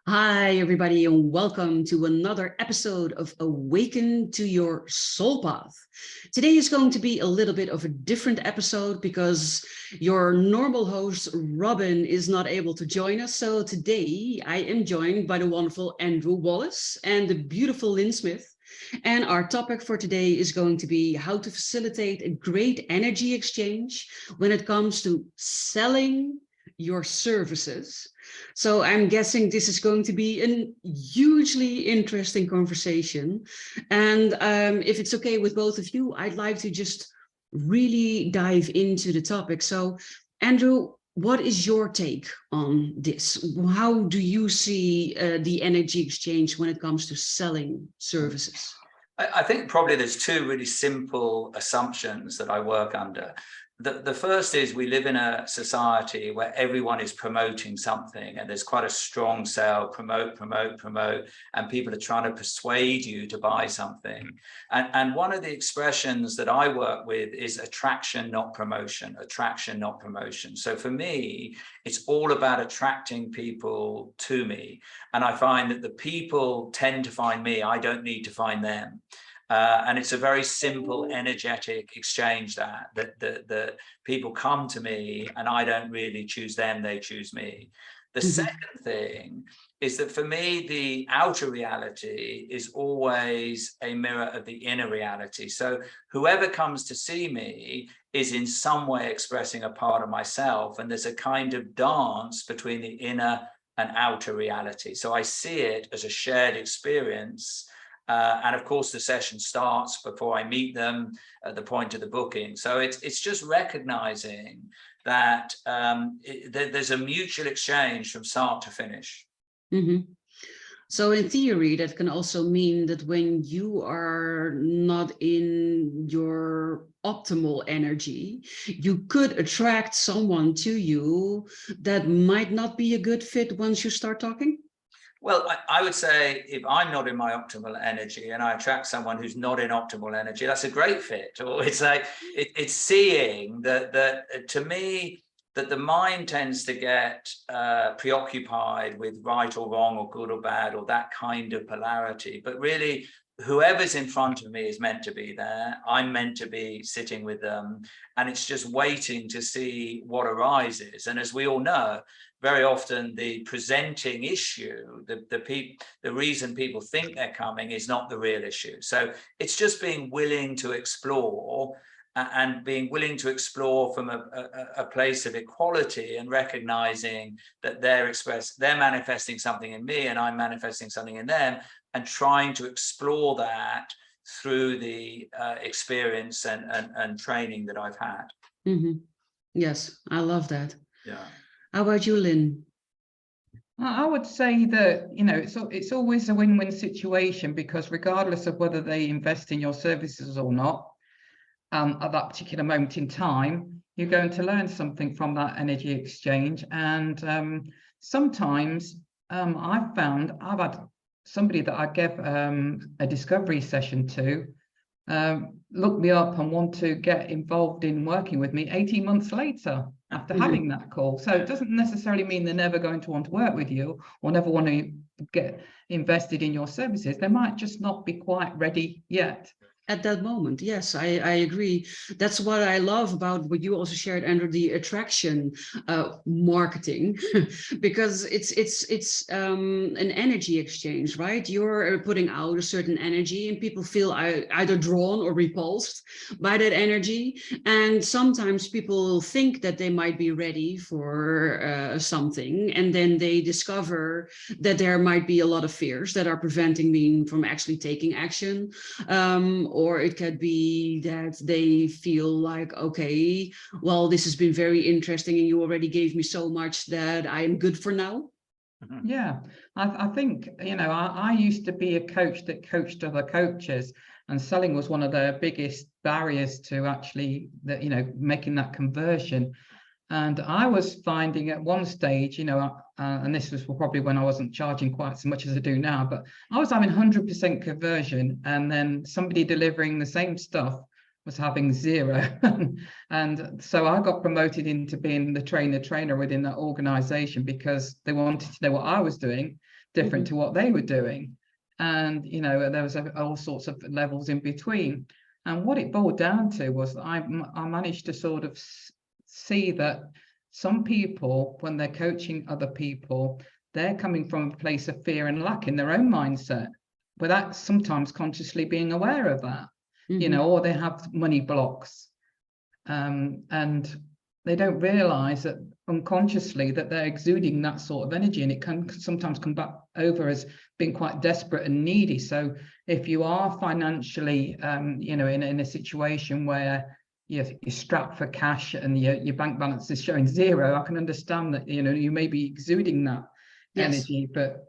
Hi, everybody, and welcome to another episode of Awaken to Your Soul Path. Today is going to be a little bit of a different episode because your normal host, Robin, is not able to join us. So today I am joined by the wonderful Andrew Wallace and the beautiful Lynn Smith. And our topic for today is going to be how to facilitate a great energy exchange when it comes to selling your services. So I'm guessing this is going to be a hugely interesting conversation. And if it's okay with both of you, I'd like to just really dive into the topic. So, Andrew, what is your take on this? How do you see the energy exchange when it comes to selling services? I think probably there's two really simple assumptions that I work under. The first is we live in a society where everyone is promoting something and there's quite a strong sell, promote, and people are trying to persuade you to buy something. And one of the expressions that I work with is attraction, not promotion, attraction, not promotion. So for me, it's all about attracting people to me. And I find that the people tend to find me, I don't need to find them. And it's a very simple, energetic exchange that the people come to me and I don't really choose them, they choose me. The second thing is that for me, the outer reality is always a mirror of the inner reality. So whoever comes to see me is in some way expressing a part of myself. And there's a kind of dance between the inner and outer reality. So I see it as a shared experience. And of course, the session starts before I meet them at the point of the booking. So it's just recognizing that there's a mutual exchange from start to finish. Mm-hmm. So in theory, that can also mean that when you are not in your optimal energy, you could attract someone to you that might not be a good fit once you start talking? Well, I would say if I'm not in my optimal energy and I attract someone who's not in optimal energy, that's a great fit. Or it's like it's seeing that to me that the mind tends to get preoccupied with right or wrong or good or bad or that kind of polarity. But really, whoever's in front of me is meant to be there. I'm meant to be sitting with them, and it's just waiting to see what arises. And as we all know, very often the presenting issue, the reason people think they're coming is not the real issue. So it's just being willing to explore and being willing to explore from a place of equality and recognizing that they're manifesting something in me and I'm manifesting something in them, and trying to explore that through the experience and training that I've had. Mm-hmm. Yes, I love that. Yeah. How about you, Lynn? I would say that, it's always a win-win situation, because regardless of whether they invest in your services or not, at that particular moment in time, you're going to learn something from that energy exchange. And sometimes I've had somebody that I gave a discovery session to look me up and want to get involved in working with me 18 months later after having that call. So it doesn't necessarily mean they're never going to want to work with you or never want to get invested in your services. They might just not be quite ready yet. At that moment, yes, I agree. That's what I love about what you also shared under the attraction marketing, because it's an energy exchange, right? You're putting out a certain energy and people feel either drawn or repulsed by that energy. And sometimes people think that they might be ready for something, and then they discover that there might be a lot of fears that are preventing me from actually taking action. Or it could be that they feel like, okay, well, this has been very interesting and you already gave me so much that I am good for now. Yeah, I think, I used to be a coach that coached other coaches, and selling was one of the biggest barriers to actually making that conversion. And I was finding at one stage, and this was probably when I wasn't charging quite so much as I do now, but I was having 100% conversion, and then somebody delivering the same stuff was having 0. And so I got promoted into being the trainer within that organization, because they wanted to know what I was doing different to what they were doing. And, you know, there was all sorts of levels in between. And what it boiled down to was that I managed to sort of see that some people, when they're coaching other people, they're coming from a place of fear and lack in their own mindset, without sometimes consciously being aware of that, you know, or they have money blocks. And they don't realize that unconsciously that they're exuding that sort of energy, and it can sometimes come back over as being quite desperate and needy. So if you are financially, you know, in a situation where you're strapped for cash and your bank balance is showing zero, I can understand that, you know, you may be exuding that energy, but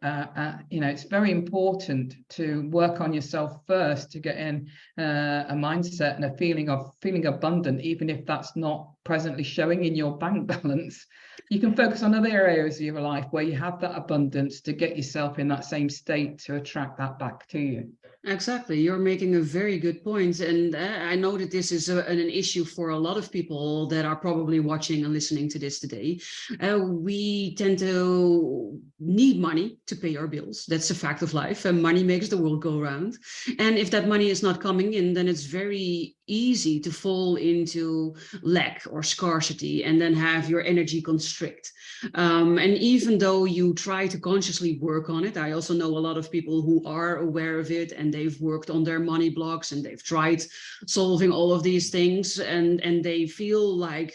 you know, it's very important to work on yourself first to get in a mindset and a feeling abundant, even if that's not presently showing in your bank balance. You can focus on other areas of your life where you have that abundance to get yourself in that same state to attract that back to you. Exactly. You're making a very good point. And I know that this is an issue for a lot of people that are probably watching and listening to this today. We tend to need money to pay our bills. That's a fact of life. And money makes the world go round. And if that money is not coming in, then it's very easy to fall into lack or scarcity and then have your energy constrict. And even though you try to consciously work on it, I also know a lot of people who are aware of it and they've worked on their money blocks and they've tried solving all of these things, and they feel like,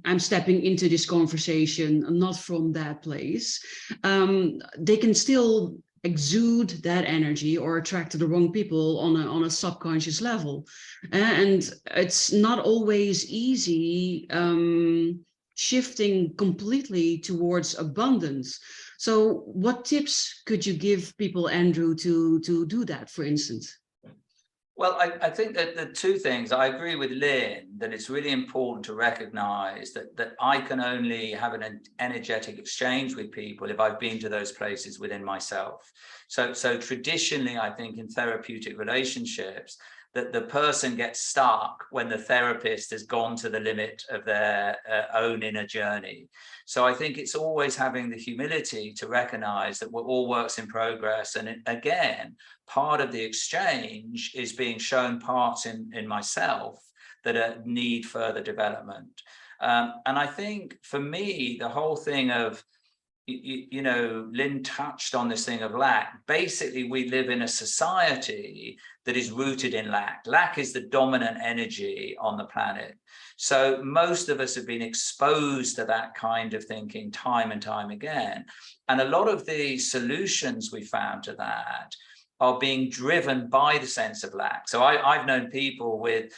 I'm stepping into this conversation not from that place. They can still exude that energy or attract the wrong people on a subconscious level. And it's not always easy shifting completely towards abundance. So what tips could you give people, Andrew, to do that, for instance? Well, I think that the two things, I agree with Lynn, that it's really important to recognize that I can only have an energetic exchange with people if I've been to those places within myself. So traditionally, I think in therapeutic relationships, that the person gets stuck when the therapist has gone to the limit of their own inner journey. So I think it's always having the humility to recognize that we're all works in progress. And again, part of the exchange is being shown parts in myself that need further development. And I think for me, the whole thing of, you know, Lynn touched on this thing of lack. Basically, we live in a society that is rooted in lack. Lack is the dominant energy on the planet. So most of us have been exposed to that kind of thinking time and time again. And a lot of the solutions we found to that are being driven by the sense of lack. So I've known people with,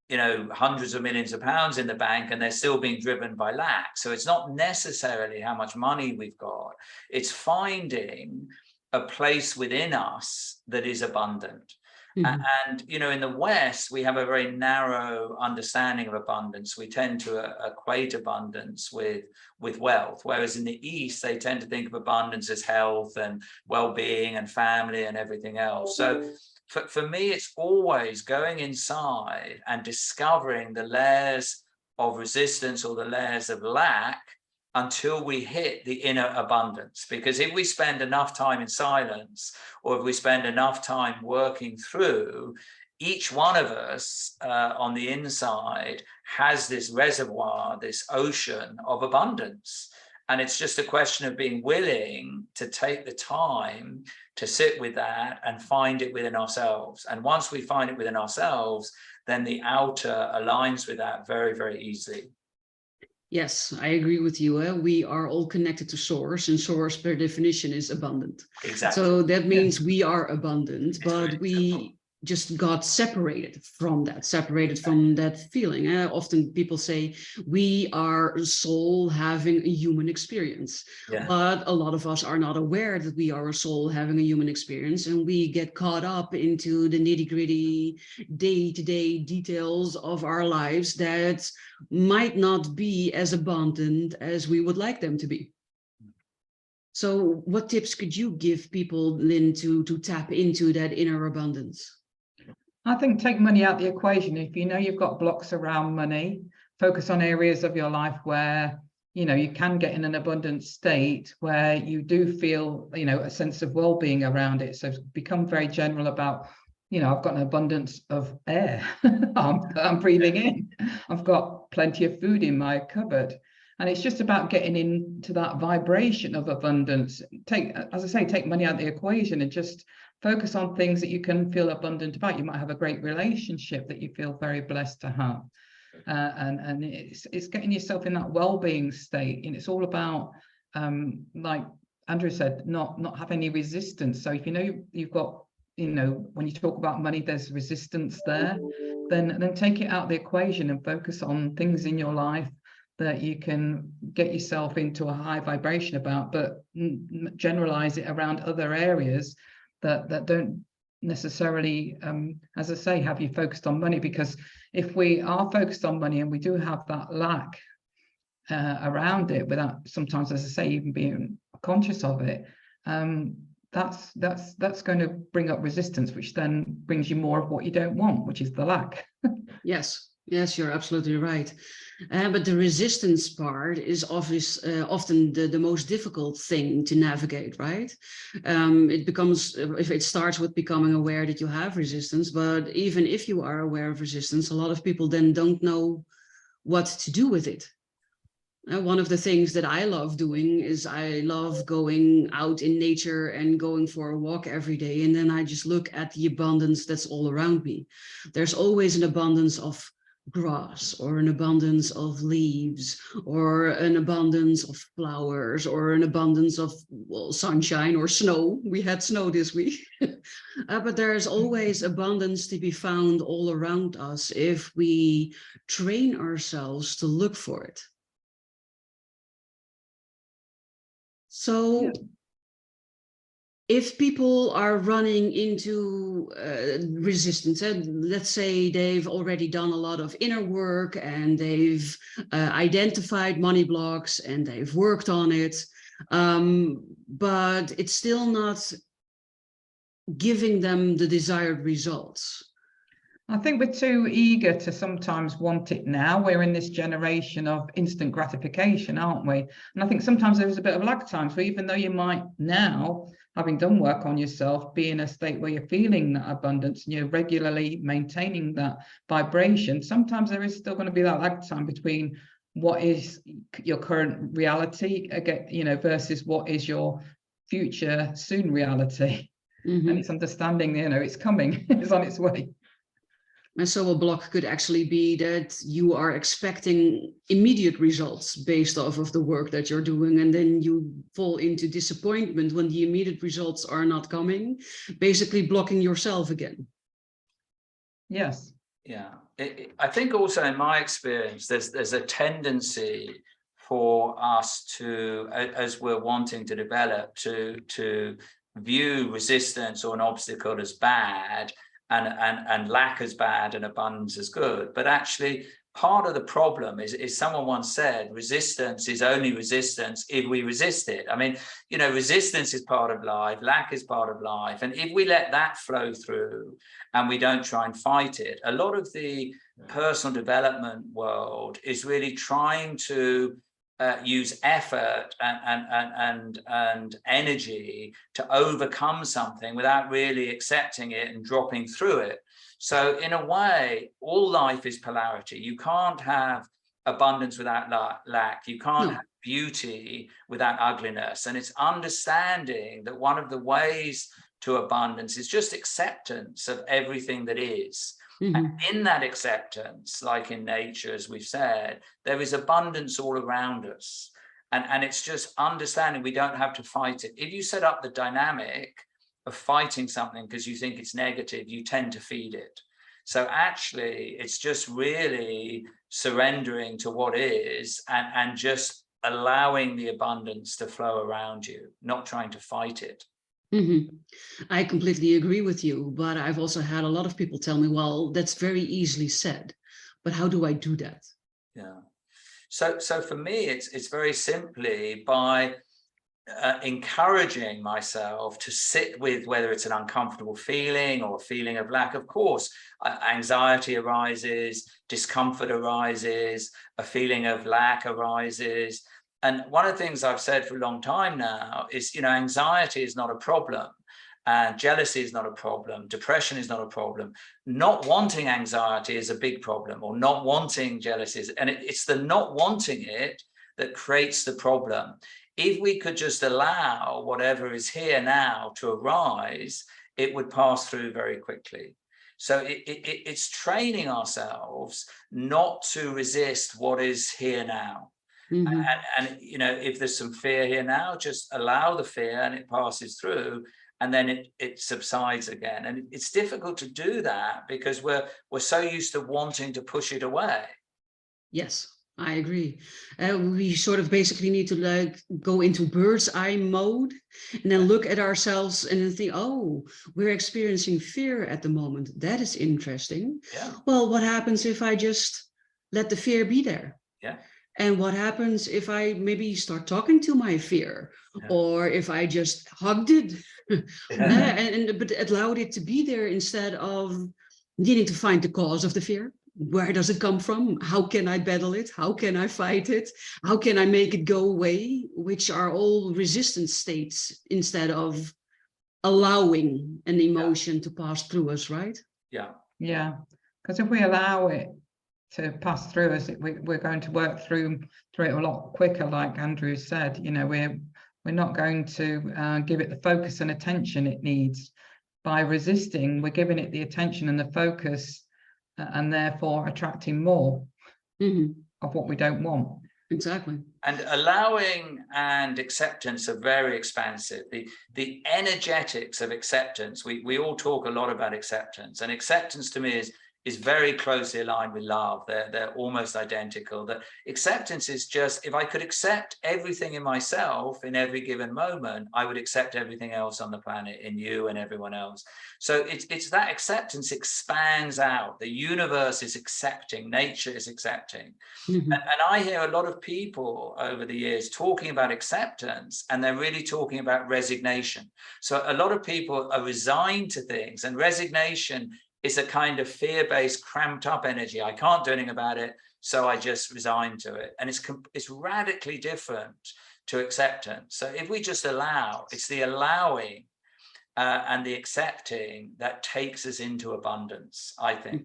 you know, hundreds of millions of pounds in the bank, and they're still being driven by lack. So it's not necessarily how much money we've got. It's finding a place within us that is abundant. Mm-hmm. And, you know, in the West, we have a very narrow understanding of abundance. We tend to equate abundance with wealth, whereas in the East, they tend to think of abundance as health and well-being and family and everything else. So for me, it's always going inside and discovering the layers of resistance or the layers of lack until we hit the inner abundance. Because if we spend enough time in silence, or if we spend enough time working through, each one of us on the inside has this reservoir, this ocean of abundance. And it's just a question of being willing to take the time to sit with that and find it within ourselves. And once we find it within ourselves, then the outer aligns with that very, very easily. Yes, I agree with you. We are all connected to source, and source per definition is abundant. Exactly. So that means we are abundant, but really we just got separated from that feeling. Often people say we are soul having a human experience, but a lot of us are not aware that we are a soul having a human experience, and we get caught up into the nitty-gritty day-to-day details of our lives that might not be as abundant as we would like them to be. So what tips could you give people, Lynn, to tap into that inner abundance? I think take money out the equation. If you know you've got blocks around money, focus on areas of your life where you can get in an abundant state where you do feel, a sense of well-being around it. So become very general about, I've got an abundance of air I'm breathing in. I've got plenty of food in my cupboard. And it's just about getting into that vibration of abundance. As I say, take money out of the equation and just focus on things that you can feel abundant about. You might have a great relationship that you feel very blessed to have. And it's getting yourself in that well-being state, and it's all about, like Andrew said, not have any resistance. So if you've got, when you talk about money, there's resistance there, then take it out of the equation and focus on things in your life that you can get yourself into a high vibration about, but generalize it around other areas that don't necessarily, as I say, have you focused on money. Because if we are focused on money and we do have that lack around it, without sometimes, as I say, even being conscious of it, that's going to bring up resistance, which then brings you more of what you don't want, which is the lack. Yes, you're absolutely right. But the resistance part is often the most difficult thing to navigate, right? It becomes, if it starts with becoming aware that you have resistance, but even if you are aware of resistance, a lot of people then don't know what to do with it. One of the things that I love doing is I love going out in nature and going for a walk every day. And then I just look at the abundance that's all around me. There's always an abundance of grass, or an abundance of leaves, or an abundance of flowers, or an abundance of, well, sunshine or snow. We had snow this week. But there's always abundance to be found all around us if we train ourselves to look for it. So if people are running into resistance, let's say they've already done a lot of inner work and they've identified money blocks and they've worked on it, but it's still not giving them the desired results. I think we're too eager to sometimes want it now. We're in this generation of instant gratification, aren't we? And I think sometimes there is a bit of lag time. So even though you might now, having done work on yourself, be in a state where you're feeling that abundance and you're regularly maintaining that vibration, sometimes there is still going to be that lag time between what is your current reality, versus what is your future soon reality. Mm-hmm. And it's understanding, it's coming, it's on its way. And so a block could actually be that you are expecting immediate results based off of the work that you're doing, and then you fall into disappointment when the immediate results are not coming, basically blocking yourself again. Yes. Yeah. I think also in my experience, there's a tendency for us to, as we're wanting to develop, to view resistance or an obstacle as bad, and lack as bad and abundance as good. But actually, part of the problem is someone once said, resistance is only resistance if we resist it. I mean, resistance is part of life, lack is part of life. And if we let that flow through and we don't try and fight it, a lot of the personal development world is really trying to use effort and energy to overcome something without really accepting it and dropping through it. So in a way, all life is polarity. You can't have abundance without lack. You can't have beauty without ugliness. And it's understanding that one of the ways to abundance is just acceptance of everything that is. Mm-hmm. And in that acceptance, like in nature, as we've said, there is abundance all around us. And it's just understanding we don't have to fight it. If you set up the dynamic of fighting something because you think it's negative, you tend to feed it. So actually, it's just really surrendering to what is and just allowing the abundance to flow around you, not trying to fight it. Mm-hmm. I completely agree with you, but I've also had a lot of people tell me, well, that's very easily said, but how do I do that? Yeah. So for me, it's very simply by encouraging myself to sit with whether it's an uncomfortable feeling or a feeling of lack. Of course, anxiety arises, discomfort arises, a feeling of lack arises. And one of the things I've said for a long time now is, anxiety is not a problem. And jealousy is not a problem. Depression is not a problem. Not wanting anxiety is a big problem, or not wanting jealousy. And it's the not wanting it that creates the problem. If we could just allow whatever is here now to arise, it would pass through very quickly. So it's training ourselves not to resist what is here now. Mm-hmm. And if there's some fear here now, just allow the fear and it passes through, and then it subsides again. And it's difficult to do that because we're so used to wanting to push it away. Yes, I agree. We sort of basically need to go into bird's eye mode and then look at ourselves and then think, oh, we're experiencing fear at the moment. That is interesting. Yeah. Well, what happens if I just let the fear be there? Yeah. And what happens if I maybe start talking to my fear, or if I just hugged it but allowed it to be there instead of needing to find the cause of the fear? Where does it come from? How can I battle it? How can I fight it? How can I make it go away? Which are all resistance states instead of allowing an emotion to pass through us, right? Yeah. Yeah, because if we allow it to pass through us, we're going to work through it a lot quicker. Like Andrew said, we're not going to give it the focus and attention it needs. By resisting, we're giving it the attention and the focus, and therefore attracting more of what we don't want. Exactly. And allowing and acceptance are very expansive. The energetics of acceptance, we all talk a lot about acceptance, and acceptance to me is very closely aligned with love. They're almost identical. That acceptance is just, if I could accept everything in myself in every given moment, I would accept everything else on the planet, in you and everyone else. So it's that acceptance expands out. The universe is accepting, nature is accepting. And I hear a lot of people over the years talking about acceptance, and they're really talking about resignation. So a lot of people are resigned to things, and resignation is a kind of fear-based, cramped up energy. I can't do anything about it, so I just resign to it. And it's radically different to acceptance. So if we just allow, it's the allowing and the accepting that takes us into abundance, I think.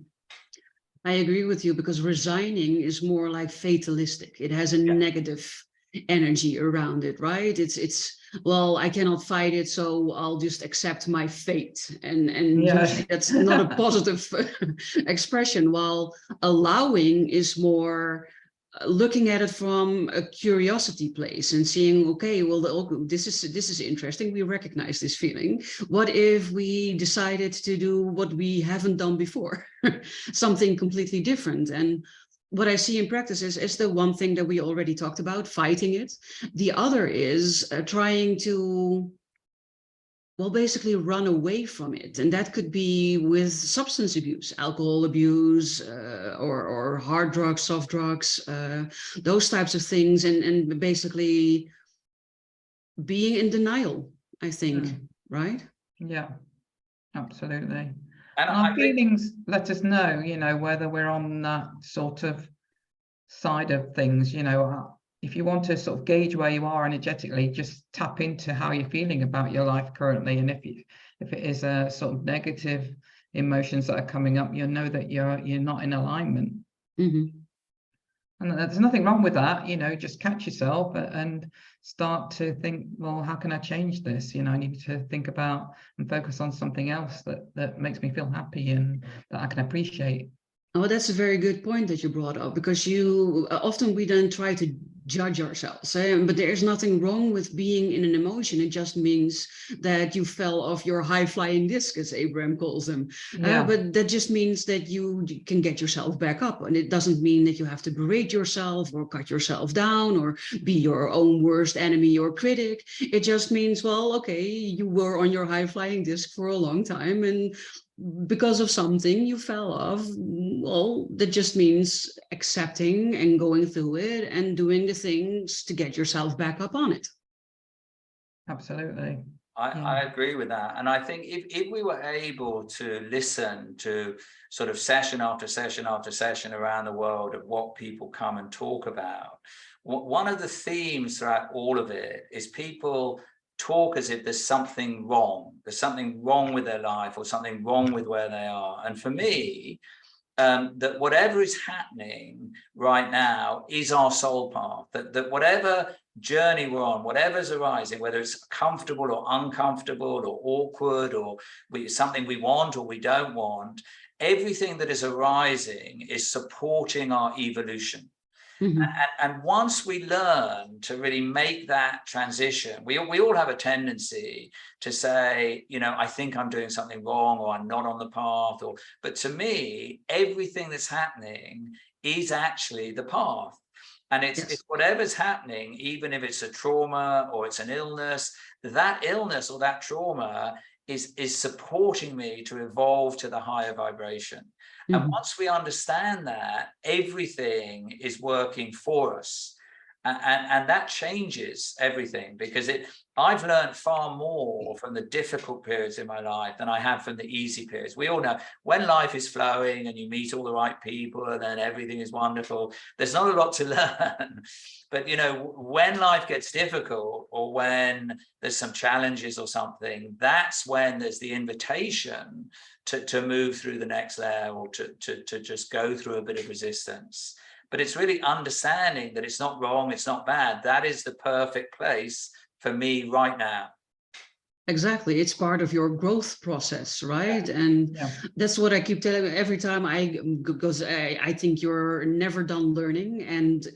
I agree with you, because resigning is more like fatalistic. It has a negative energy around it, right? It's well, I cannot fight it, so I'll just accept my fate. And usually that's not a positive expression, while allowing is more looking at it from a curiosity place and seeing, okay, well, this is interesting. We recognize this feeling. What if we decided to do what we haven't done before? Something completely different. And what I see in practice is the one thing that we already talked about, fighting it. The other is trying to, well, basically run away from it. And that could be with substance abuse, alcohol abuse, or hard drugs, soft drugs, those types of things. And basically being in denial, I think, right? Yeah, absolutely. And our feelings let us know, whether we're on that sort of side of things. If you want to sort of gauge where you are energetically, just tap into how you're feeling about your life currently. And if it is a sort of negative emotions that are coming up, you'll know that you're not in alignment. And there's nothing wrong with that. Just catch yourself and start to think, well, how can I change this? I need to think about and focus on something else that makes me feel happy and that I can appreciate. Oh, that's a very good point that you brought up, because often we then try to judge ourselves, but there's nothing wrong with being in an emotion. It just means that you fell off your high-flying disc, as Abraham calls them. But that just means that you can get yourself back up, and it doesn't mean that you have to berate yourself or cut yourself down or be your own worst enemy or critic. It just means, well, okay, you were on your high-flying disc for a long time, and because of something you fell off, well, that just means accepting and going through it and doing the things to get yourself back up on it. Absolutely. I agree with that. And I think if we were able to listen to sort of session after session after session around the world of what people come and talk about, one of the themes throughout all of it is people talk as if there's something wrong. There's something wrong with their life or something wrong with where they are. And for me, that whatever is happening right now is our soul path, that whatever journey we're on, whatever's arising, whether it's comfortable or uncomfortable or awkward or something we want or we don't want, everything that is arising is supporting our evolution. Mm-hmm. And once we learn to really make that transition, we all have a tendency to say, you know, I think I'm doing something wrong, or I'm not on the path, but to me, everything that's happening is actually the path. And it's whatever's happening, even if it's a trauma or it's an illness, that illness or that trauma is supporting me to evolve to the higher vibration. And once we understand that, everything is working for us. And that changes everything, because I've learned far more from the difficult periods in my life than I have from the easy periods. We all know when life is flowing and you meet all the right people and then everything is wonderful, there's not a lot to learn. But, you know, when life gets difficult or when there's some challenges or something, that's when there's the invitation to move through the next layer, or to just go through a bit of resistance. But it's really understanding that it's not wrong, it's not bad. That is the perfect place for me right now. Exactly. It's part of your growth process, right? Yeah. And Yeah. that's what I keep telling every time because I think you're never done learning. And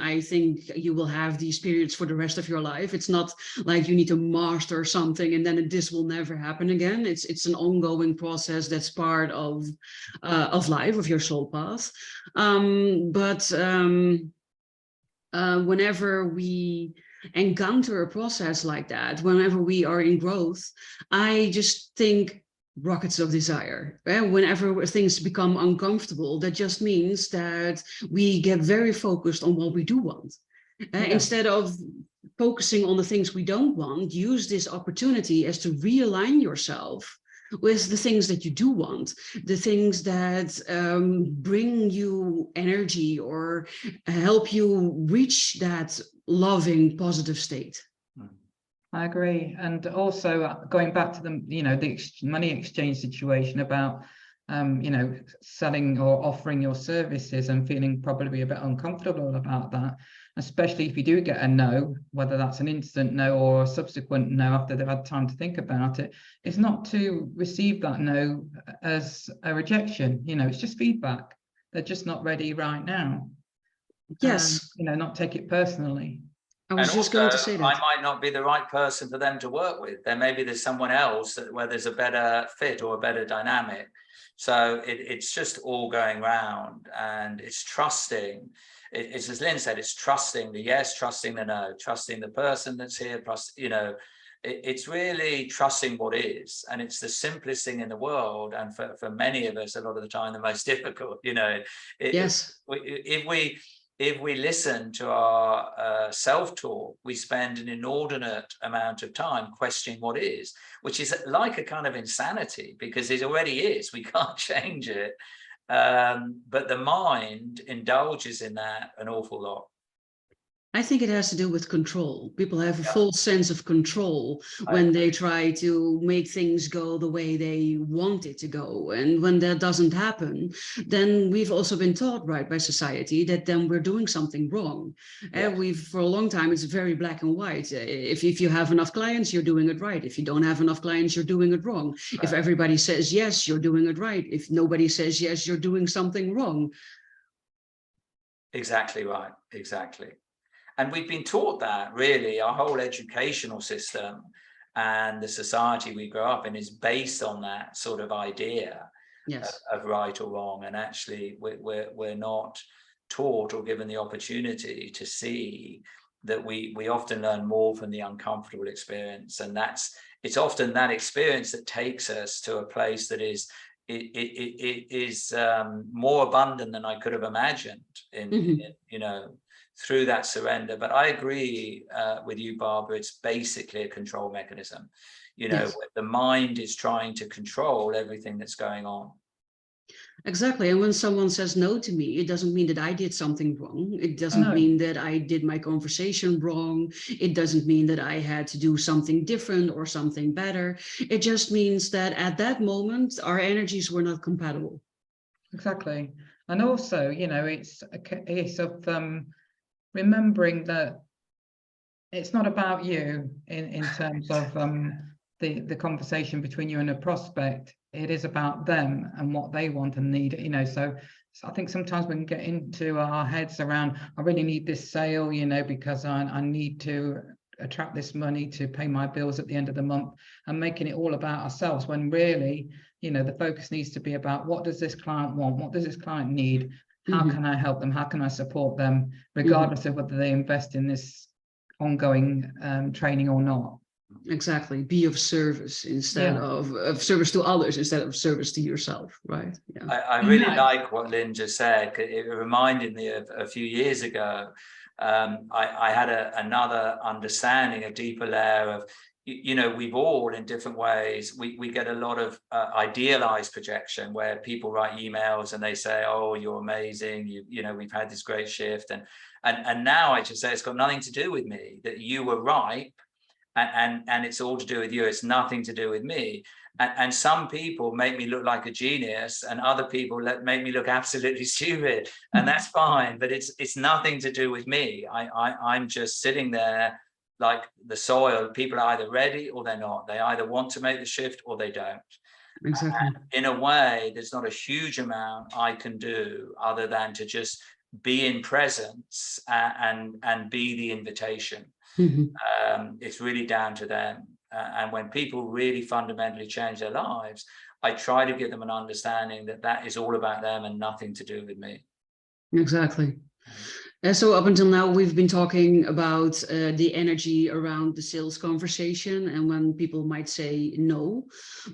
I think you will have these periods for the rest of your life. It's not like you need to master something and then this will never happen again. It's an ongoing process that's part of life, of your soul path. Whenever we encounter a process like that, whenever we are in growth, I just think rockets of desire. Whenever things become uncomfortable, that just means that we get very focused on what we do want. Instead of focusing on the things we don't want, use this opportunity as to realign yourself with the things that you do want, the things that bring you energy or help you reach that loving, positive state. I agree. And also going back to the, you know, the money exchange situation about, you know, selling or offering your services and feeling probably a bit uncomfortable about that, especially if you do get a no, whether that's an instant no or a subsequent no after they've had time to think about it, is not to receive that no as a rejection. You know, it's just feedback. They're just not ready right now. Yes. You know, not take it personally. I was And just also, going to say that. I might not be the right person for them to work with. Then maybe there's someone else where there's a better fit or a better dynamic. So it's just all going round, and it's trusting. It's as Lynn said, it's trusting the yes, trusting the no, trusting the person that's here. You know, it's really trusting what is, and it's the simplest thing in the world. And for many of us, a lot of the time, the most difficult. You know, Yes. if we listen to our self-talk, we spend an inordinate amount of time questioning what is, which is like a kind of insanity, because it already is. We can't change it. But the mind indulges in that an awful lot. I think it has to do with control. People have a false sense of control when they try to make things go the way they want it to go. And when that doesn't happen, then we've also been taught, right, by society that then we're doing something wrong. For a long time, it's very black and white. If you have enough clients, you're doing it right. If you don't have enough clients, you're doing it wrong. Right. If everybody says yes, you're doing it right. If nobody says yes, you're doing something wrong. Exactly right. Exactly. And we've been taught that, really. Our whole educational system and the society we grow up in is based on that sort of idea of right or wrong. And actually, we're not taught or given the opportunity to see that we often learn more from the uncomfortable experience. And it's often that experience that takes us to a place that is more abundant than I could have imagined in you know, through that surrender. But I agree with you, Barbara, it's basically a control mechanism. You know, the mind is trying to control everything that's going on. Exactly. And when someone says no to me, it doesn't mean that I did something wrong. It doesn't No, mean that I did my conversation wrong. It doesn't mean that I had to do something different or something better. It just means that at that moment, our energies were not compatible. exactly. And also, you know, it's a case of remembering that it's not about you in terms of the conversation between you and a prospect. It is about them and what they want and need, you know. So I think sometimes we can get into our heads around, I really need this sale, you know, because I need to attract this money to pay my bills at the end of the month, and making it all about ourselves, when really, you know, the focus needs to be about, what does this client want? What does this client need? How can I help them? How can I support them, regardless of whether they invest in this ongoing training or not? Exactly. Be of service instead Yeah. of service to others instead of service to yourself. Right. Yeah. I really like what Lynn just said. It reminded me of a few years ago. I had another understanding, a deeper layer of, you know, we've all in different ways, we get a lot of idealized projection where people write emails and they say, oh, you're amazing. You know, we've had this great shift. And now I just say, it's got nothing to do with me, that you were right. And it's all to do with you. It's nothing to do with me. And some people make me look like a genius, and other people make me look absolutely stupid, and that's fine. But it's nothing to do with me. I'm just sitting there like the soil. People are either ready or they're not. They either want to make the shift or they don't. Exactly. In a way, there's not a huge amount I can do other than to just be in presence and be the invitation. It's really down to them. And when people really fundamentally change their lives, I try to give them an understanding that that is all about them and nothing to do with me. Exactly. So up until now, we've been talking about the energy around the sales conversation and when people might say no,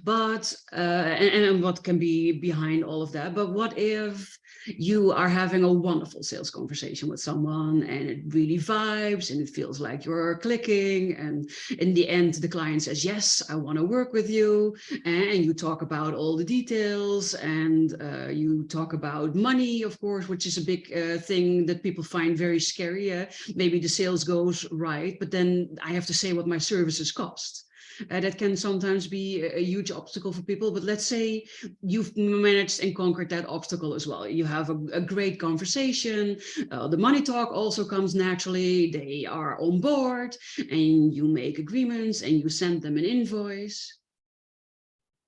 but and what can be behind all of that. But what if you are having a wonderful sales conversation with someone and it really vibes and it feels like you're clicking, and in the end the client says, yes, I want to work with you, and you talk about all the details, and you talk about money, of course, which is a big thing that people find very scary. Maybe the sales goes right, but then I have to say what my services cost. That can sometimes be a huge obstacle for people. But let's say you've managed and conquered that obstacle as well. You have a great conversation. The money talk also comes naturally. They are on board, and you make agreements and you send them an invoice.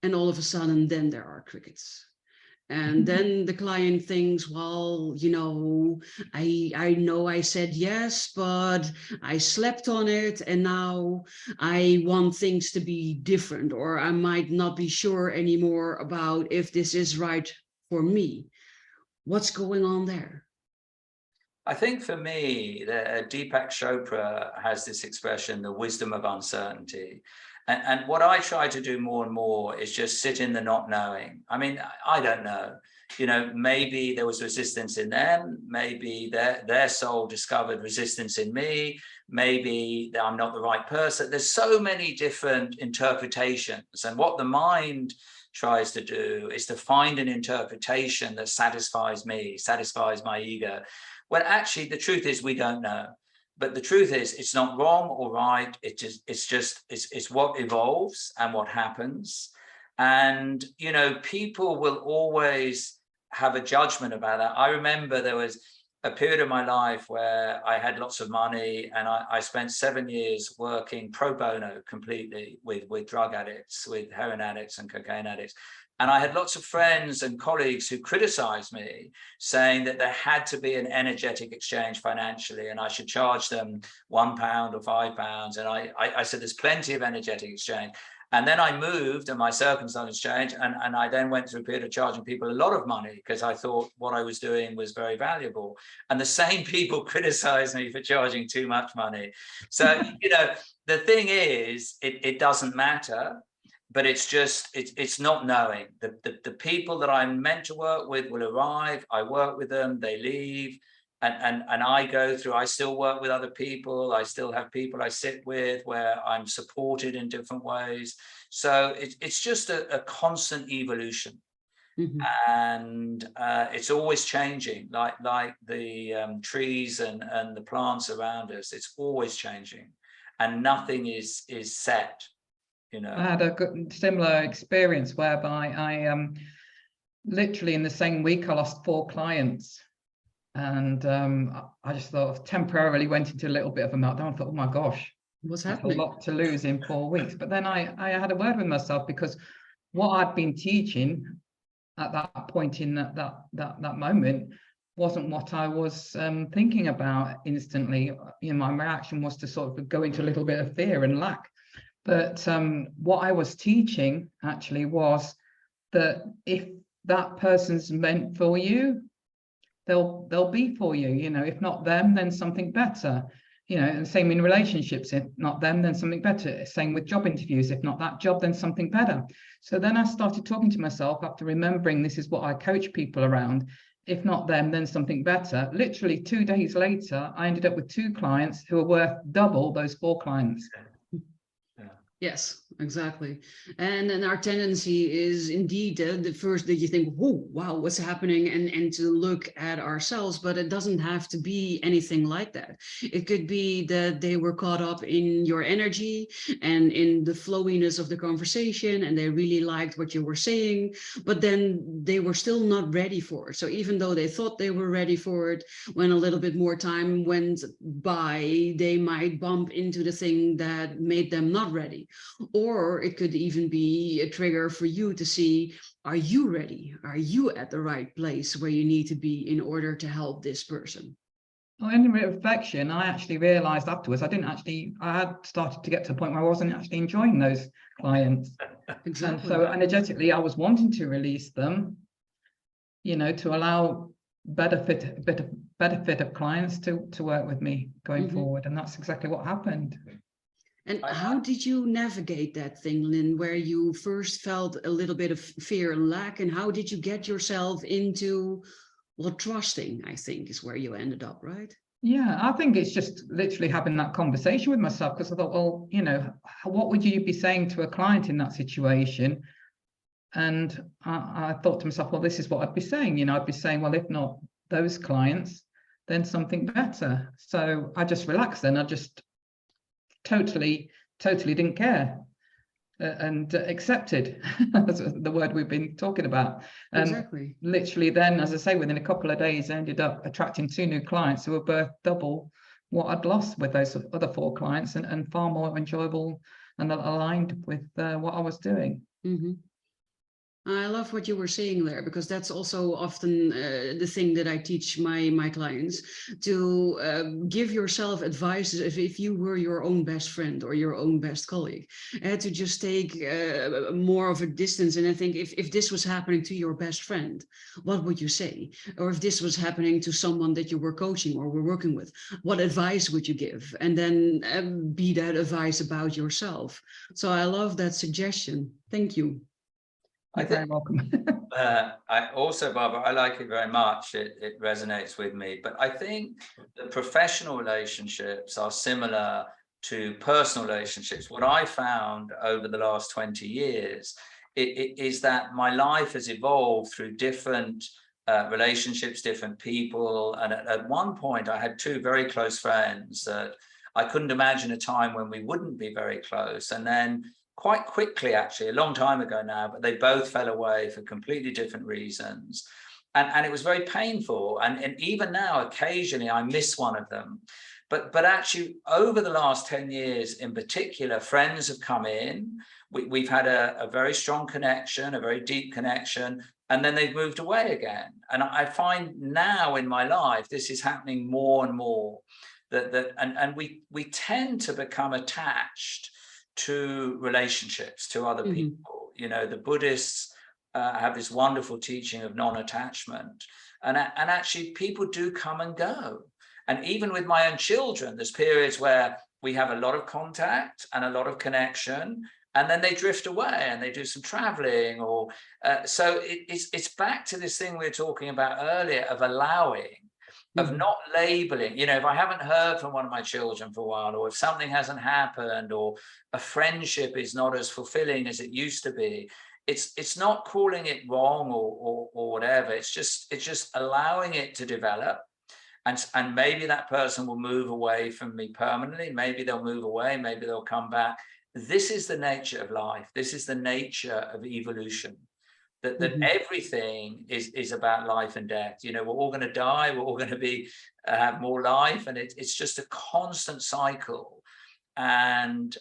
And all of a sudden, then there are crickets. And then the client thinks, well, you know, I know I said yes, but I slept on it, and now I want things to be different, or I might not be sure anymore about if this is right for me. What's going on there? I think for me, Deepak Chopra has this expression, the wisdom of uncertainty. And what I try to do more and more is just sit in the not knowing. I mean, I don't know. You know, maybe there was resistance in them. Maybe their soul discovered resistance in me. Maybe I'm not the right person. There's so many different interpretations. And what the mind tries to do is to find an interpretation that satisfies me, satisfies my ego. Well, actually, the truth is we don't know. But the truth is, it's not wrong or right. It's what evolves and what happens. And, you know, people will always have a judgment about that. I remember there was a period of my life where I had lots of money, and I spent 7 years working pro bono completely with drug addicts, with heroin addicts and cocaine addicts. And I had lots of friends and colleagues who criticized me, saying that there had to be an energetic exchange financially, and I should charge them £1 or £5. And I said, there's plenty of energetic exchange. And then I moved and my circumstances changed. And I then went through a period of charging people a lot of money because I thought what I was doing was very valuable. And the same people criticized me for charging too much money. So, you know, the thing is, it doesn't matter. But it's not knowing. The people that I'm meant to work with will arrive, I work with them, they leave, and I go through, I still work with other people, I still have people I sit with where I'm supported in different ways. So it's just a constant evolution. Mhm. And it's always changing, like the trees and the plants around us. It's always changing, and nothing is set, you know. I had a similar experience whereby I literally in the same week I lost 4 clients, and I just sort of temporarily went into a little bit of a meltdown. I thought, oh my gosh, What's that's a happening? lot to lose in 4 weeks. But then I had a word with myself, because what I'd been teaching at that point in that moment wasn't what I was thinking about instantly. You know, my reaction was to sort of go into a little bit of fear and lack. But what I was teaching actually was that if that person's meant for you, they'll be for you. You know, if not them, then something better. You know, and same in relationships. If not them, then something better. Same with job interviews. If not that job, then something better. So then I started talking to myself after remembering this is what I coach people around. If not them, then something better. Literally 2 days later, I ended up with 2 clients who are worth double those 4 clients. Yes, exactly. And our tendency is indeed the first that you think, oh, wow, what's happening? And to look at ourselves, but it doesn't have to be anything like that. It could be that they were caught up in your energy and in the flowiness of the conversation, and they really liked what you were saying, but then they were still not ready for it. So even though they thought they were ready for it, when a little bit more time went by, they might bump into the thing that made them not ready. Or it could even be a trigger for you to see, are you ready? Are you at the right place where you need to be in order to help this person? Well, in reflection, I actually realized afterwards, I had started to get to the point where I wasn't actually enjoying those clients. Exactly. And so energetically, I was wanting to release them, you know, to allow benefit of clients to work with me going forward. And that's exactly what happened. And how did you navigate that thing, Lynn, where you first felt a little bit of fear and lack, and how did you get yourself into, well, trusting, I think, is where you ended up, right? Yeah, I think it's just literally having that conversation with myself, because I thought, well, you know, what would you be saying to a client in that situation? And I thought to myself, well, this is what I'd be saying. You know, I'd be saying, well, if not those clients, then something better. So I just relaxed then. I just totally didn't care and accepted. That's the word we've been talking about. And exactly. literally then, as I say, within a couple of days, I ended up attracting 2 new clients who were both double what I'd lost with those other 4 clients, and far more enjoyable and aligned with what I was doing. Mm-hmm. I love what you were saying there, because that's also often the thing that I teach my clients, to give yourself advice as if you were your own best friend or your own best colleague, to just take more of a distance. And I think if this was happening to your best friend, what would you say? Or if this was happening to someone that you were coaching or were working with, what advice would you give? And then be that advice about yourself. So I love that suggestion. Thank you. You're very welcome. I also, Barbara, I like it very much. It resonates with me. But I think the professional relationships are similar to personal relationships. What I found over the last 20 years is that my life has evolved through different relationships, different people. And at one point, I had 2 very close friends that I couldn't imagine a time when we wouldn't be very close. And then quite quickly, actually, a long time ago now, but they both fell away for completely different reasons. And it was very painful. And even now, occasionally, I miss one of them. But actually, over the last 10 years in particular, friends have come in. We've had a very strong connection, a very deep connection, and then they've moved away again. And I find now in my life, this is happening more and more, and we tend to become attached to relationships, to other people. You know, the Buddhists have this wonderful teaching of non-attachment, and actually people do come and go. And even with my own children, there's periods where we have a lot of contact and a lot of connection, and then they drift away and they do some traveling, or so it's back to this thing we were talking about earlier of allowing, of not labeling. You know, if I haven't heard from one of my children for a while, or if something hasn't happened, or a friendship is not as fulfilling as it used to be, it's not calling it wrong or whatever. It's just allowing it to develop. And maybe that person will move away from me permanently. Maybe they'll move away, maybe they'll come back. This is the nature of life. This is the nature of evolution. That everything is about life and death. You know, we're all going to die. We're all going to be have more life, and it's just a constant cycle. And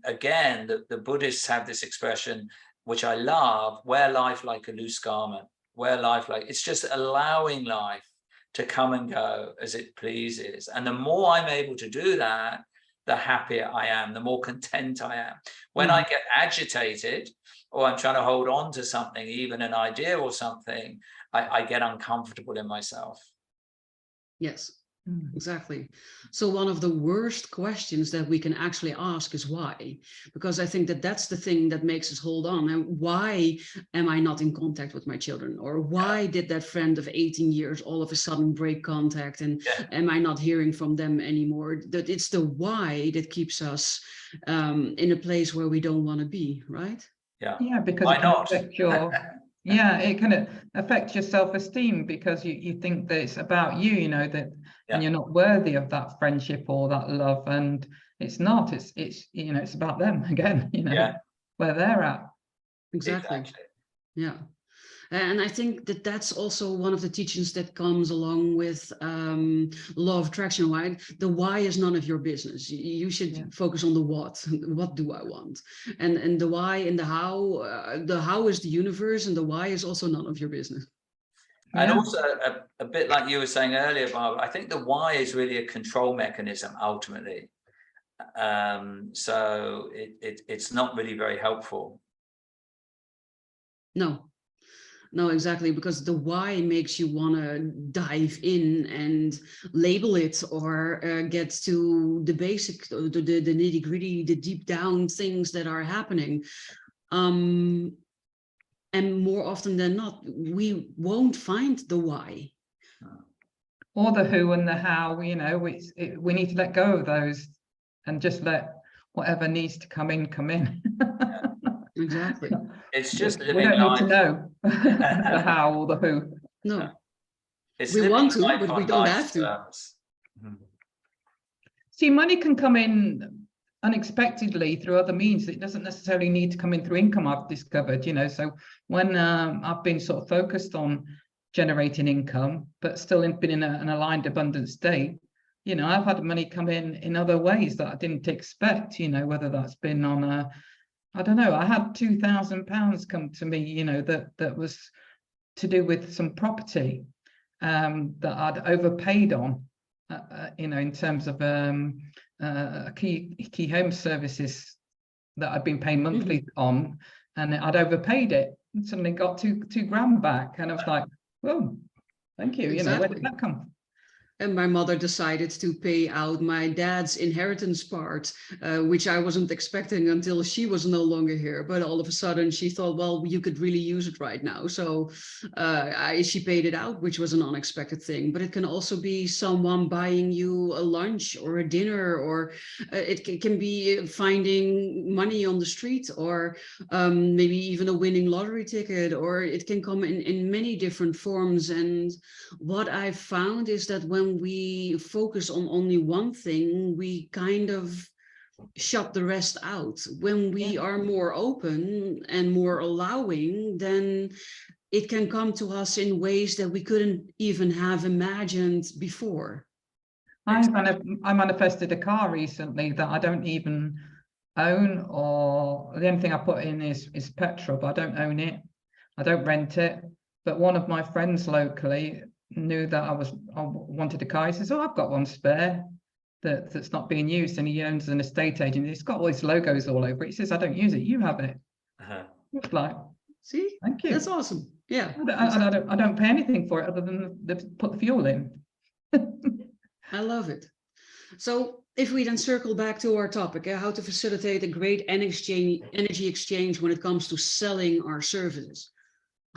again, the Buddhists have this expression, which I love: wear life like a loose garment. Wear life like, it's just allowing life to come and go as it pleases. And the more I'm able to do that, the happier I am, the more content I am. When I get agitated, or I'm trying to hold on to something, even an idea or something, I get uncomfortable in myself. Yes, exactly. So one of the worst questions that we can actually ask is why? Because I think that that's the thing that makes us hold on. And why am I not in contact with my children? Or why did that friend of 18 years all of a sudden break contact? And am I not hearing from them anymore? That it's the why that keeps us in a place where we don't want to be, right? Yeah, because why it can not? affect your it can affect your self-esteem, because you think that it's about you, you know, that and you're not worthy of that friendship or that love, and it's not. It's you know, it's about them again, you know, where they're at. Exactly. Yeah. And I think that that's also one of the teachings that comes along with law of attraction, right? The why is none of your business. You should focus on the what. What do I want? And the why and the how is the universe, and the why is also none of your business. And also a bit like you were saying earlier, Barbara, I think the why is really a control mechanism ultimately. So it's not really very helpful. No, exactly, because the why makes you want to dive in and label it, or get to the basic, the nitty gritty, the deep down things that are happening. And more often than not, we won't find the why. Or the who and the how, you know, we need to let go of those and just let whatever needs to come in. Exactly. It's just we don't need to know the how or the who. No. It's we want to, life but we on don't life's have to. terms. See, money can come in unexpectedly through other means. It doesn't necessarily need to come in through income, I've discovered, you know. So when I've been sort of focused on generating income, but still been in an aligned abundant state, you know, I've had money come in other ways that I didn't expect, you know, whether that's been on a, I don't know, I had £2,000 come to me, you know, that was to do with some property that I'd overpaid on, you know, in terms of key home services that I'd been paying monthly on, and I'd overpaid it and suddenly got two grand back. And I was like, well, thank you. You know, where did that come from? And my mother decided to pay out my dad's inheritance part, which I wasn't expecting until she was no longer here. But all of a sudden she thought, well, you could really use it right now. So she paid it out, which was an unexpected thing. But it can also be someone buying you a lunch or a dinner, or it can be finding money on the street, or maybe even a winning lottery ticket, or it can come in many different forms. And what I've found is that when we focus on only one thing, we kind of shut the rest out. When we are more open and more allowing, then it can come to us in ways that we couldn't even have imagined before. I manifested a car recently that I don't even own, or the only thing I put in is petrol, but I don't own it. I don't rent it. But one of my friends locally knew that I wanted a car. He says, oh, I've got one spare that's not being used, and he owns an estate agent. It's got all these logos all over it. He says, I don't use it, you have it. It's like, see, thank you, that's awesome. Yeah, I don't pay anything for it other than put the fuel in. I love it. So if we then circle back to our topic, how to facilitate a great energy exchange when it comes to selling our services.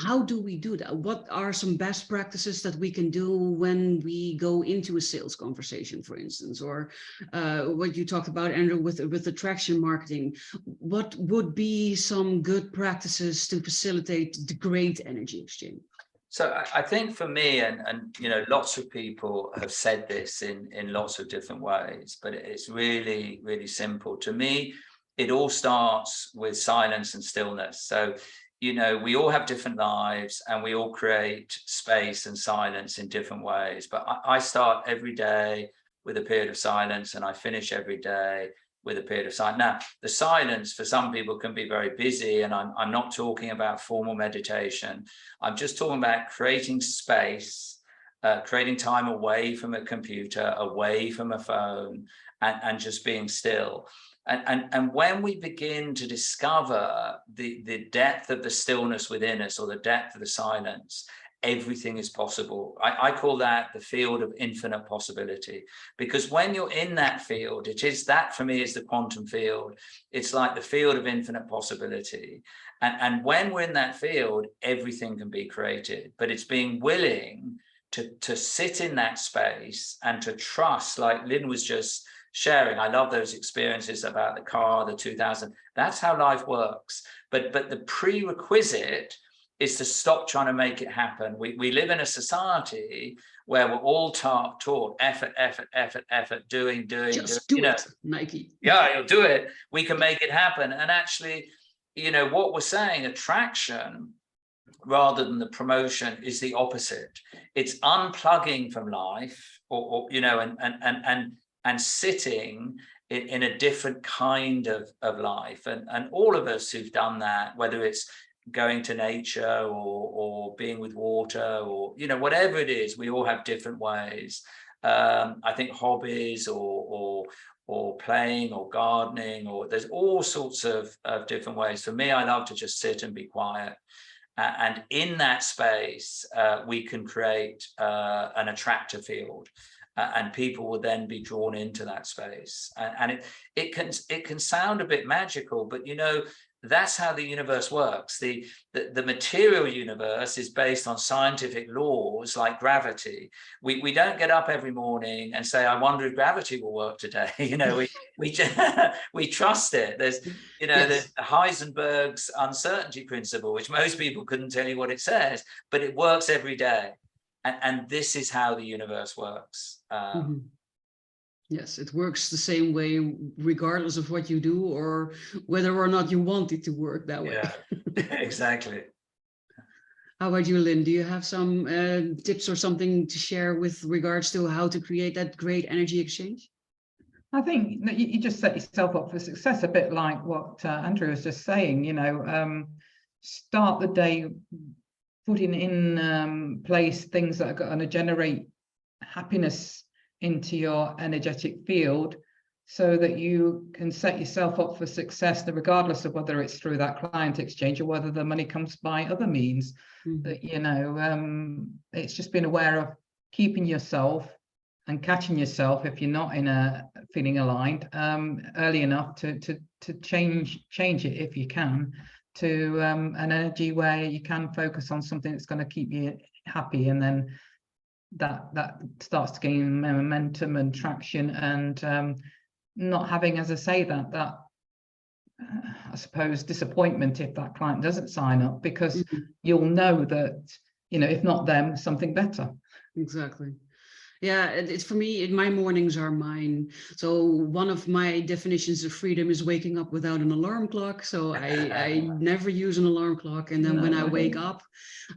how do we do that? What are some best practices that we can do when we go into a sales conversation, for instance, or what you talked about, Andrew, with attraction marketing? What would be some good practices to facilitate the great energy exchange? So I think for me, and you know, lots of people have said this in lots of different ways, but it's really, really simple. To me, it all starts with silence and stillness. So, you know, we all have different lives and we all create space and silence in different ways. But I start every day with a period of silence, and I finish every day with a period of silence. Now, the silence for some people can be very busy, and I'm not talking about formal meditation. I'm just talking about creating space, creating time away from a computer, away from a phone, and just being still. And when we begin to discover the depth of the stillness within us, or the depth of the silence, everything is possible. I call that the field of infinite possibility, because when you're in that field, that for me is the quantum field. It's like the field of infinite possibility. And when we're in that field, everything can be created, but it's being willing to sit in that space and to trust, like Lynn was just sharing. I love those experiences about the car, the 2000. That's how life works. But the prerequisite is to stop trying to make it happen. We live in a society where we're all taught effort, doing. Just do you know, it, Nike. Yeah, you'll do it. We can make it happen. And actually, you know, what we're saying, attraction, rather than the promotion, is the opposite. It's unplugging from life, or you know, and sitting in a different kind of life. And all of us who've done that, whether it's going to nature or being with water, or, you know, whatever it is, we all have different ways. I think hobbies or playing or gardening, or there's all sorts of different ways. For me, I love to just sit and be quiet. And in that space, we can create an attractor field. And people will then be drawn into that space. And it can sound a bit magical, but you know, that's how the universe works. The material universe is based on scientific laws like gravity. We don't get up every morning and say, I wonder if gravity will work today. You know, we trust it. There's, you know, Yes. the Heisenberg's uncertainty principle, which most people couldn't tell you what it says, but it works every day. And this is how the universe works. Yes, it works the same way, regardless of what you do or whether or not you want it to work that way. Yeah, exactly. How about you, Lynn? Do you have some tips or something to share with regards to how to create that great energy exchange? I think that you just set yourself up for success, a bit like what Andrew was just saying. You know, start the day putting in place things that are going to generate happiness into your energetic field, so that you can set yourself up for success, regardless of whether it's through that client exchange or whether the money comes by other means. That, you know, it's just being aware of keeping yourself and catching yourself if you're not in a feeling aligned early enough to change it if you can, to an energy where you can focus on something that's going to keep you happy, and then that starts to gain momentum and traction, and not having, as I say, that I suppose disappointment if that client doesn't sign up, because you'll know that, you know, if not them, something better. Exactly. Yeah, it's for me, my mornings are mine. So one of my definitions of freedom is waking up without an alarm clock. So I never use an alarm clock. And then when I wake up,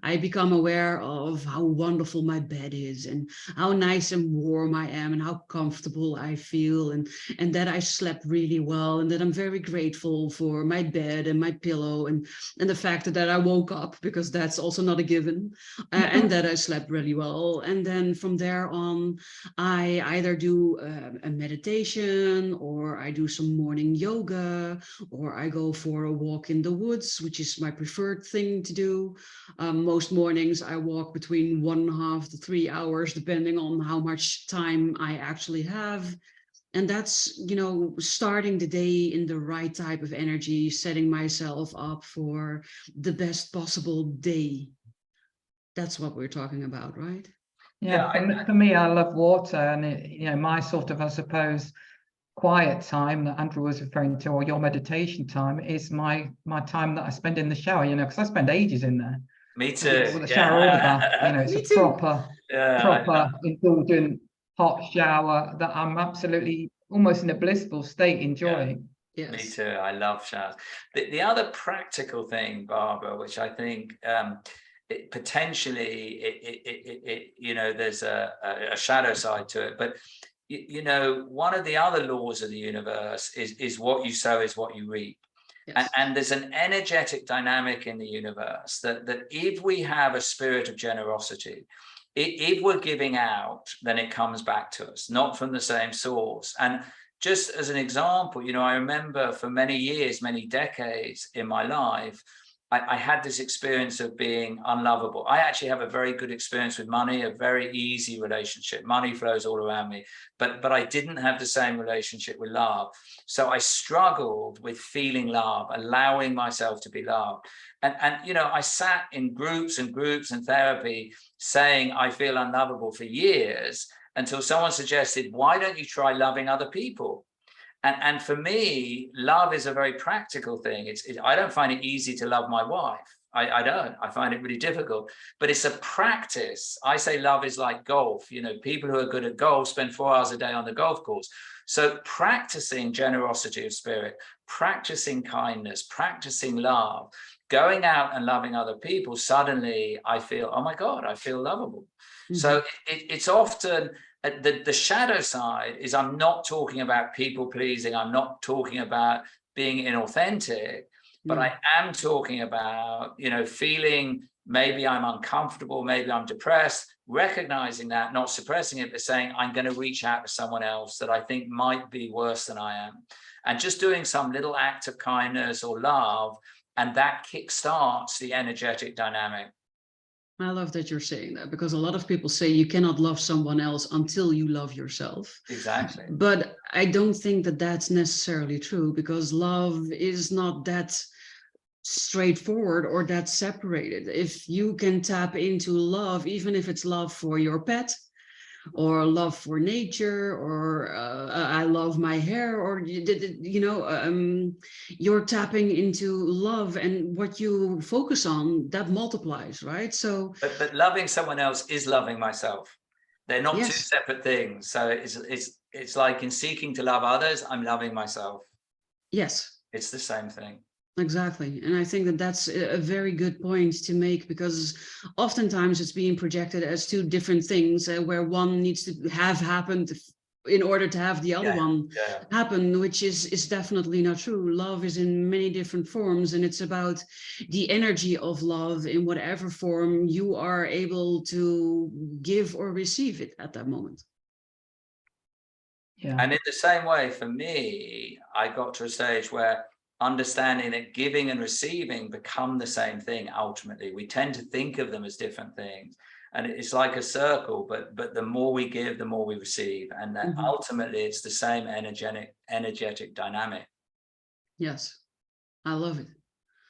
I become aware of how wonderful my bed is and how nice and warm I am and how comfortable I feel, and that I slept really well, and that I'm very grateful for my bed and my pillow, and the fact that I woke up, because that's also not a given, and that I slept really well. And then from there on, I either do a meditation, or I do some morning yoga, or I go for a walk in the woods, which is my preferred thing to do. Most mornings I walk between 1.5 to 3 hours, depending on how much time I actually have. And that's, you know, starting the day in the right type of energy, setting myself up for the best possible day. That's what we're talking about, right? Yeah, for me, I love water, and you know, my sort of, I suppose, quiet time that Andrew was referring to, or your meditation time, is my time that I spend in the shower. You know, because I spend ages in there. Me too. With the shower or the bath. You know, it's Me a too. proper indulgent hot shower that I'm absolutely almost in a blissful state enjoying. Yes. Me too. I love showers. The other practical thing, Barbara, which I think potentially you know, there's a shadow side to it, but you know, one of the other laws of the universe is what you sow is what you reap. Yes. And there's an energetic dynamic in the universe that if we have a spirit of generosity, if we're giving out, then it comes back to us, not from the same source. And just as an example, you know, I remember for many years, many decades in my life, I had this experience of being unlovable. I actually have a very good experience with money, a very easy relationship. Money flows all around me, but I didn't have the same relationship with love. So I struggled with feeling love, allowing myself to be loved. And you know, I sat in groups and therapy saying I feel unlovable for years, until someone suggested, why don't you try loving other people? And for me, love is a very practical thing. I don't find it easy to love my wife. I don't. I find it really difficult. But it's a practice. I say love is like golf. You know, people who are good at golf spend 4 hours a day on the golf course. So practicing generosity of spirit, practicing kindness, practicing love, going out and loving other people, suddenly I feel, oh my God, I feel lovable. Mm-hmm. So it's often... The shadow side is I'm not talking about people pleasing. I'm not talking about being inauthentic, but I am talking about, you know, feeling maybe I'm uncomfortable, maybe I'm depressed, recognizing that, not suppressing it, but saying I'm going to reach out to someone else that I think might be worse than I am. And just doing some little act of kindness or love, and that kickstarts the energetic dynamic. I love that you're saying that, because a lot of people say you cannot love someone else until you love yourself. Exactly. But I don't think that that's necessarily true, because love is not that straightforward or that separated. If you can tap into love, even if it's love for your pet, or love for nature, or I love my hair, or you know, you're tapping into love, and what you focus on, that multiplies, right? So but loving someone else is loving myself. They're not yes. two separate things. So it's like in seeking to love others, I'm loving myself. Yes, it's the same thing. Exactly. And I think that that's a very good point to make, because oftentimes it's being projected as two different things, where one needs to have happened in order to have the other one happen, which is definitely not true. Love is in many different forms, and it's about the energy of love in whatever form you are able to give or receive it at that moment. Yeah. And in the same way, for me, I got to a stage where understanding that giving and receiving become the same thing. Ultimately, we tend to think of them as different things, and it's like a circle, but the more we give, the more we receive, and that ultimately it's the same energetic dynamic. Yes, I love it.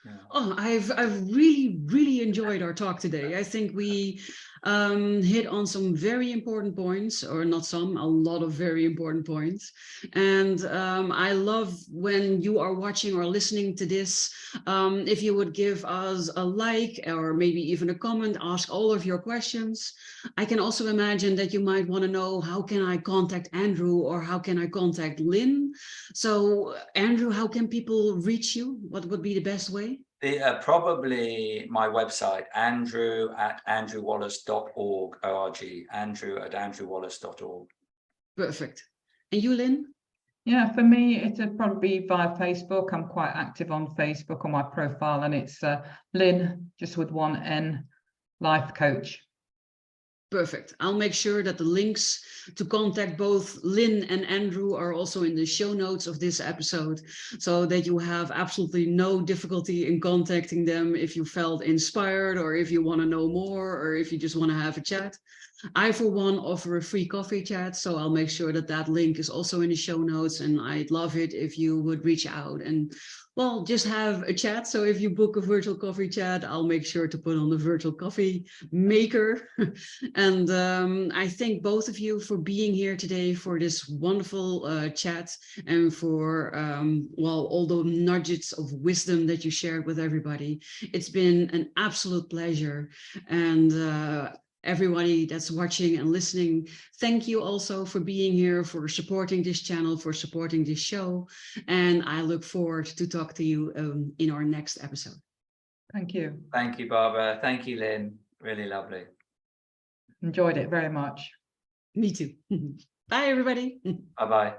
Yeah. Oh, I've really enjoyed our talk today. I think we hit on some very important points, or not some, a lot of very important points. And I love when you are watching or listening to this, if you would give us a like, or maybe even a comment, ask all of your questions. I can also imagine that you might want to know, how can I contact Andrew, or how can I contact Lynn? So Andrew, how can people reach you? What would be the best way? Probably my website, andrew@andrewwallace.org, andrew@andrewwallace.org. Perfect. And you, Lynn? Yeah, for me, it'd probably be via Facebook. I'm quite active on Facebook on my profile, and it's Lynn, just with one N, life coach. Perfect. I'll make sure that the links to contact both Lynn and Andrew are also in the show notes of this episode, so that you have absolutely no difficulty in contacting them if you felt inspired, or if you want to know more, or if you just want to have a chat. I, for one, offer a free coffee chat, so I'll make sure that that link is also in the show notes, and I'd love it if you would reach out and, well, just have a chat. So if you book a virtual coffee chat, I'll make sure to put on the virtual coffee maker. And I thank both of you for being here today for this wonderful chat, and for, well, all the nuggets of wisdom that you shared with everybody. It's been an absolute pleasure. And everybody that's watching and listening, thank you also for being here, for supporting this channel, for supporting this show. And I look forward to talk to you in our next episode. Thank you. Thank you, Barbara. Thank you, Lynn. Really lovely. Enjoyed it very much. Me too. Bye, everybody. Bye-bye.